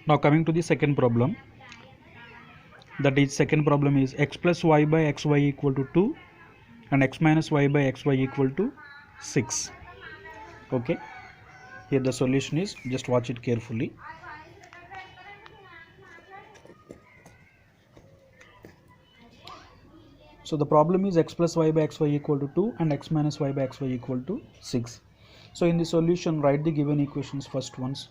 Now coming to the second problem, that is second problem is x plus y by xy equal to 2 and x minus y by xy equal to 6. Okay, here the solution is, just watch it carefully. So the problem is x plus y by xy equal to 2 and x minus y by xy equal to 6. So in the solution, write the given equations first once.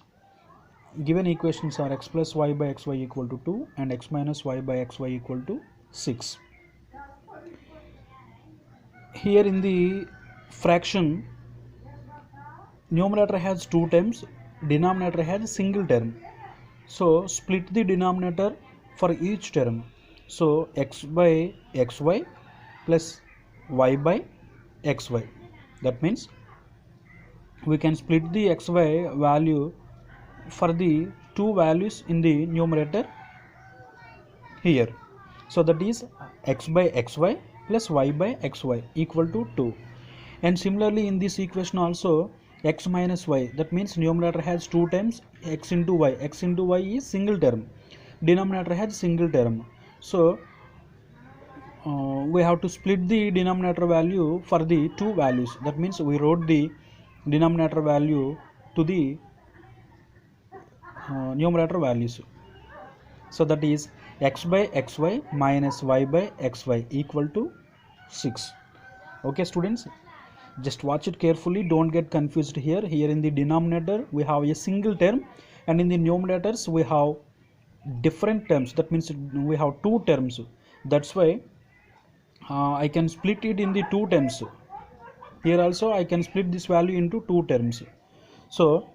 Given equations are x plus y by xy equal to 2 and x minus y by xy equal to 6. Here in the fraction, numerator has two terms, denominator has a single term. So split the denominator for each term. So x by xy plus y by xy. That means we can split the xy value for the two values in the numerator here. So that is x by xy plus y by xy equal to 2. And similarly in this equation also, x minus y, that means numerator has two terms, x into y. X into y is single term, denominator has single term. So we have to split the denominator value for the two values. That means we wrote the denominator value to the numerator values. So that is x by xy minus y by xy equal to 6. Okay students, just watch it carefully, don't get confused here. Here in the denominator we have a single term and in the numerators we have different terms. That means we have two terms. That's why I can split it in the two terms. Here also I can split this value into two terms. So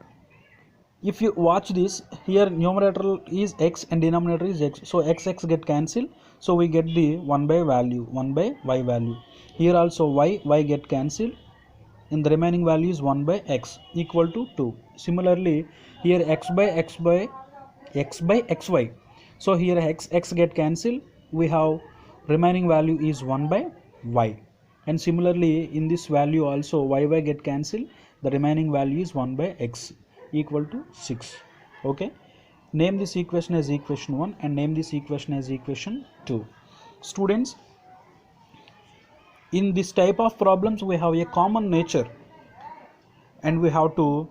if you watch this, here numerator is x and denominator is x, so x get cancelled, so we get the 1 by value, 1 by y value. Here also y get cancelled and the remaining value is 1 by x equal to 2. Similarly here x by xy, so here x get cancelled, we have remaining value is 1 by y. And similarly in this value also y get cancelled, the remaining value is 1 by x equal to 6. Okay, name this equation as equation 1 and name this equation as equation 2. Students, in this type of problems we have a common nature and we have to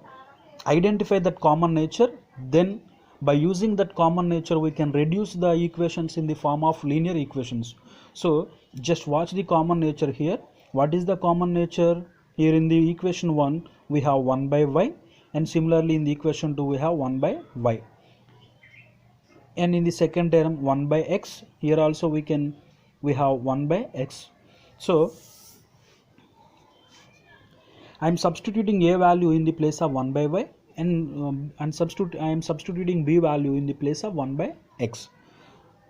identify that common nature. Then by using that common nature we can reduce the equations in the form of linear equations. So just watch the common nature here. What is the common nature? Here in the equation 1 we have 1 by y, and similarly in the equation 2 we have 1 by y, and in the second term 1 by x. Here also we have 1 by x. So I am substituting a value in the place of 1 by y and I am substituting b value in the place of 1 by x.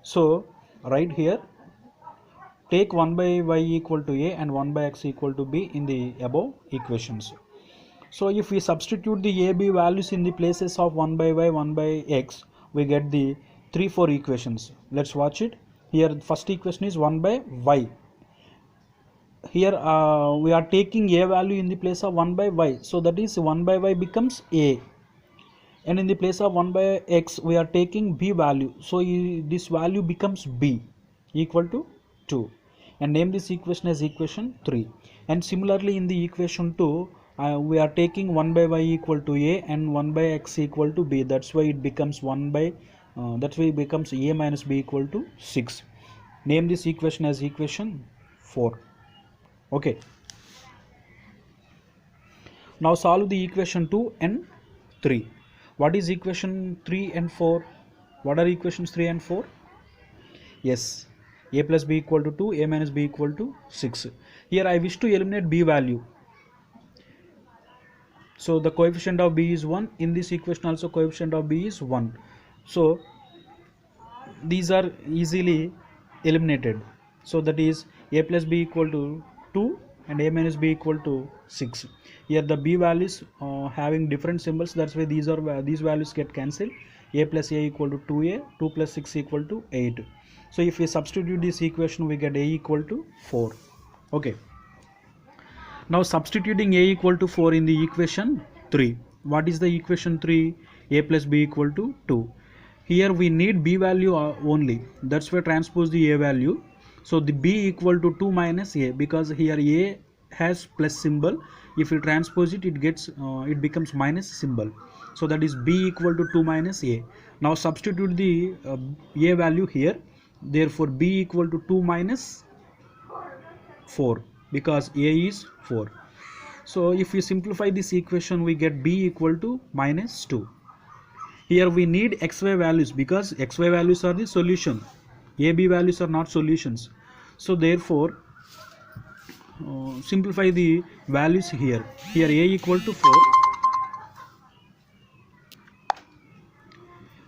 So right here take 1 by y equal to a and 1 by x equal to b in the above equations. So if we substitute the a, b values in the places of 1 by y, 1 by x, we get the 3, 4 equations. Let's watch it. Here the first equation is 1 by y. Here we are taking a value in the place of 1 by y. So that is 1 by y becomes a. And in the place of 1 by x, we are taking b value. So this value becomes b equal to 2. And name this equation as equation 3. And similarly in the equation 2, we are taking 1 by y equal to a and 1 by x equal to b. That's why it becomes 1 by that's why it becomes a minus b equal to 6. Name this equation as equation 4. Okay, now solve the equation 2 and 3. What is equation 3 and 4? What are equations 3 and 4? Yes, a plus b equal to 2, a minus b equal to 6. Here I wish to eliminate b value. So the coefficient of b is 1. In this equation also coefficient of b is 1. So these are easily eliminated. So that is a plus b equal to 2 and a minus b equal to 6. Here the b values having different symbols. That's why these values get cancelled. A plus a equal to 2a, 2 plus 6 equal to 8. So if we substitute this equation we get a equal to 4. Okay. Now substituting a equal to 4 in the equation 3. What is the equation 3? A plus b equal to 2. here we need b value only, that's why transpose the a value. So the b equal to 2 minus a, because here a has plus symbol, if you transpose it, it gets it becomes minus symbol. So that is b equal to 2 minus a. Now substitute the a value here, therefore b equal to 2 minus 4, because a is 4. So if we simplify this equation, we get b equal to minus 2. Here we need xy values, because xy values are the solution, a b values are not solutions. So therefore simplify the values here. Here a equal to 4,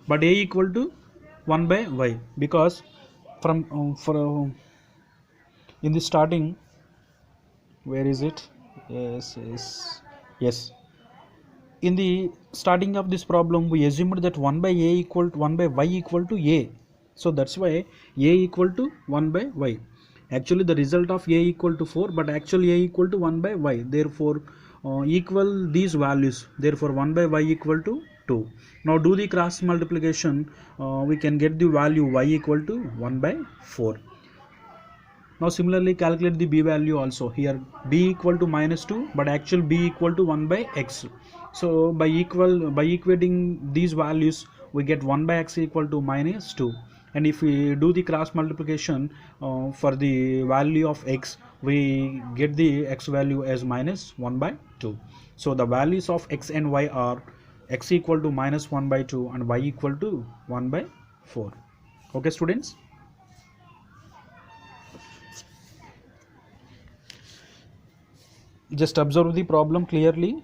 but a equal to 1 by y, because from in the starting, where is it, yes, in the starting of this problem we assumed that 1 by a equal to 1 by y equal to a. So that's why a equal to 1 by y. Actually the result of a equal to 4, but actually a equal to 1 by y, therefore equal these values, therefore 1 by y equal to 2. Now do the cross multiplication, we can get the value y equal to 1 by 4. Now similarly calculate the b value also. Here b equal to minus 2, but actual b equal to 1 by x. So by equating these values, we get 1 by x equal to minus 2. And if we do the cross multiplication for the value of x, we get the x value as minus 1 by 2. So the values of x and y are x equal to minus 1 by 2 and y equal to 1 by 4. Okay students? Just observe the problem clearly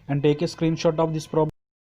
and take a screenshot of this problem.